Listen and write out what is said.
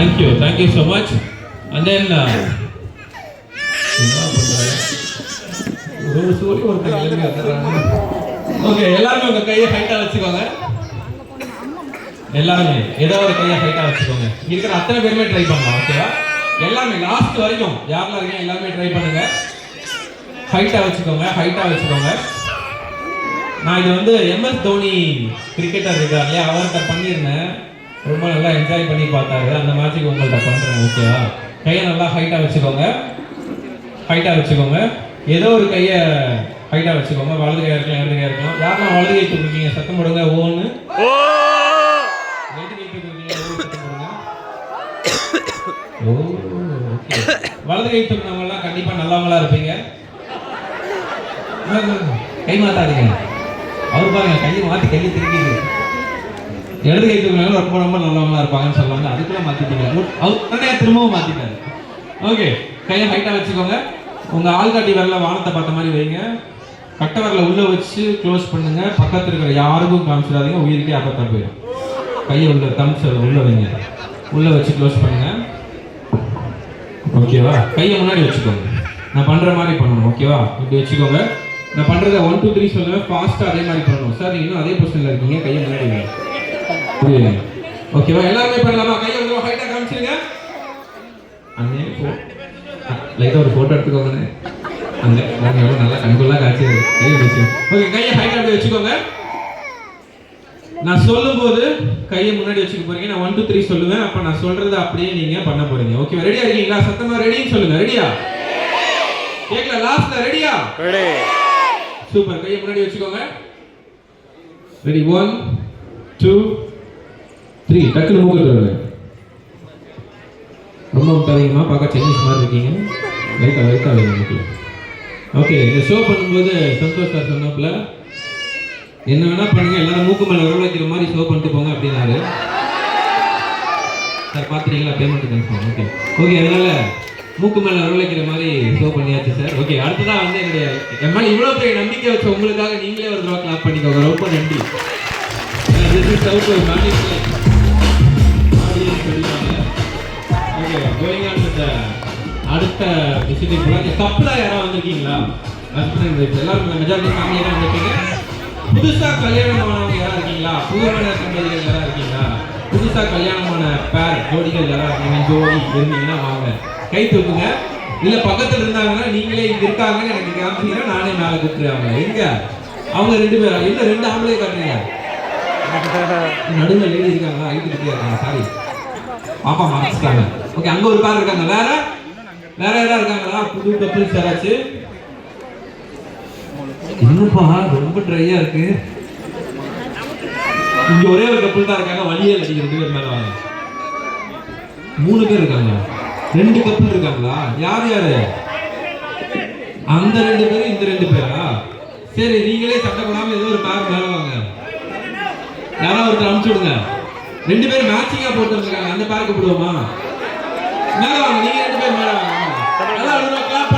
Thank you so much. And then okay, எல்லாரும் உங்க கையை ஹைட்டா வச்சுக்கோங்க. எல்லாருமே ஏதோ ஒரு கையை ஹைட்டா வச்சுக்கோங்க. இருக்கிற அத்தனை பேருமே ட்ரை பண்ணலாம். ஓகேவா? எல்லாமே லாஸ்ட் வரைக்கும் யாரெல்லாம் இருக்கீங்க எல்லாமே ட்ரை பண்ணுங்க. ஹைட்டா வச்சுக்கோங்க, ஹைட்டா வச்சுக்கோங்க. நான் இது வந்து எம்எஸ் தோனி கிரிக்கெட்டர் இருக்கார் இல்லையா, அவர்கிட்ட பண்ணியிருந்தேன். ரொம்ப நல்லா என்ஜாய் பண்ணி பார்த்தாரு. அந்த மேட்சுக்கு உங்கள்கிட்ட பண்ணுறேன். ஓகேவா? கையை நல்லா ஹைட்டாக வச்சுக்கோங்க, ஹைட்டாக வச்சுக்கோங்க. ஏதோ ஒரு கையை ஹைட்டாக வச்சுக்கோங்க. வலது கையாக இருக்கலாம், இடது கையாக இருக்கலாம். யாரெல்லாம் வலது கை தூக்குறீங்க சத்தம் போடுங்க. ஓன்னு இடது கை தூக்குறீங்க, சத்தம் போடுங்க. ஓ, ஓகே. வலது கை தூக்குனவங்கலாம் கண்டிப்பாக நல்லவங்களா இருப்பீங்க. கை மாத்தாதீங்க. அவர் பாருங்க கையை மாற்றி கையை திருப்பிது. இடது கை தூக்கினாலும் ரொம்ப ரொம்ப நல்லவங்களா இருப்பாங்கன்னு சொல்லுவாங்க. அதுக்குள்ள மாத்திட்டீங்க. அவர் உடனே திரும்பவும் மாத்திட்டாரு. ஓகே, கையை ஹைட்டா வச்சுக்கோங்க. உங்க ஆள்காட்டி விரல வானத்தை பார்த்த மாதிரி வைங்க. கட்டை விரல உள்ள வச்சு க்ளோஸ் பண்ணுங்க. பக்கத்துல இருக்கிற யாருக்கும் காமிச்சிடாதீங்க, உயிருக்கே ஆபத்தா போயிடும். கையை உள்ள தம்ஸ் உள்ள வைங்க. உள்ள வச்சு க்ளோஸ் பண்ணுங்க. ஓகேவா? கையை முன்னாடி வச்சுக்கோங்க. நான் பண்ற மாதிரி பண்ணணும். ஓகேவா? இப்படி வச்சுக்கோங்க. நான் பண்றத 1 2 3 சொல்லுவேன். ஃபாஸ்டா அதே மாதிரி பண்ணணும். சார் இன்னும் அதே பொசிஷன்ல இருக்கீங்க. கையை முன்னாடி வைங்க. ஓகேவா? எல்லாருமே பண்ணலாமா? கையை வந்து ஹைட்டா காமிச்சிருங்க. அங்கே லைட்டா ஒரு போட்டோ எடுத்துக்கோங்க. அங்க எவ்வளவு நல்லா கண்கொள்ளா காட்சி கையை வச்சு. ஓகே, கையை ஹைட்டா அப்படி வச்சுக்கோங்க. நான் சொல்லும்போது கையை முன்னாடி வச்சுக்க போறீங்க. நான் 1 2 3 சொல்லுவேன். அப்ப நான் சொல்றதை அப்படியே நீங்க பண்ண போறீங்க. ஓகேவா? ரெடியா இருக்கீங்களா? சத்தமா ரெடின்னு சொல்லுங்க. ரெடியா? கேக்கல லாஸ்ட்ல ரெடியா? ரெடி. சூப்பர். கையை முன்னாடி வச்சுக்கோங்க. ரெடி? 1 2 3. டக்குனு மூக்கு தருங்க. ரொம்ப முட்டாதீங்கம்மா, பார்க்க சைனீஸ் மாதிரி இருக்கீங்க. லைட்டா லைட்டா வைங்க மூக்கில். ஓகே, இந்த ஷோ பண்ணும்போது சந்தோஷ் சார் சொன்னாப்புல என்ன வேணா பண்ணுங்க, எல்லாரும் மூக்கு மேலே விரல் வைக்கிற மாதிரி ஷோ பண்ணிட்டு போங்க அப்படின்னாரு. சார் பார்த்துட்டீங்களா? Payment confirm. ஓகே ஓகே, அதனால மூக்கு மேலே விரல் வைக்கிற மாதிரி ஷோ பண்ணியாச்சு சார். ஓகே, அடுத்ததான் வந்து என்னுடைய என் மேலே இவ்வளோ பெரிய நம்பிக்கை வச்ச உங்களுக்காக நீங்களே ஒரு தடவை கிளாப் பண்ணிக்கோங்க. ரொம்ப நன்றி. This is how to manipulate audience சொல்லுவாங்க. Okay, going on with the அடுத்த விசிட்டிங் போலாம். கப்பலா யாராவது வந்திருக்கீங்களா? ஹஸ்பண்ட் வைஃப் எல்லாரும் மெஜாரிட்டி ஃபேமிலியாக தான் வந்திருக்கீங்க. புதுசாக கல்யாணமானவங்க யாராவது இருக்கீங்களா? புதுமண தம்பதிகள் யாராவது இருக்கீங்களா? புதுசாக கல்யாணமான பேர் ஜோடிகள் யாராவது இருக்கீங்க? ஜோடி இருந்தீங்கன்னா வாங்க, கை தூக்குங்க. இல்லை பக்கத்தில் இருந்தாங்கன்னா நீங்களே இங்கே இருக்காங்கன்னு எனக்கு காமிச்சீங்கன்னா நானே மேலே கூப்பிட்டுருவாங்க. எங்க அவங்க 2 பேரும் இல்லை 2 ஆம்பளை காட்டுறீங்க. நடுவில் லேடி இருக்காங்களா? ஐட்டு கிட்டே இருக்காங்க. சாரி பாப்பா மறைச்சிட்டாங்க. ஓகே, அங்க ஒரு பேர் இருக்காங்க. வேற வேற யாராவது இருக்காங்களா? புது கப்பிள்ஸ் யாராச்சும்? இன்னும்ப்பா ரொம்ப ட்ரையா இருக்கு. இங்க ஒரே ஒரு கப்பிள் தான் இருக்காங்க. வழியே இல்லை. 2 பேர் மேல வாங்க. 3 பேர் இருக்காங்க. 2 கப்பிள் இருக்காங்களா? யார் யாரு? அந்த 2 பேரும் இந்த 2 பேரா? சரி, நீங்களே சண்டை போடாம ஏதோ ஒரு பேர் மேல வாங்க. யாராவது ஒருத்தர் அனுப்பிச்சு விடுங்க. 2 பேரும் மேட்சிங்கா போட்டு வந்திருக்காங்க. அந்த பேரை கூப்பிடுவோமா? மேல வாங்க. நீங்க 2 பேர் மேல வாங்க. நல்லா கிளாப்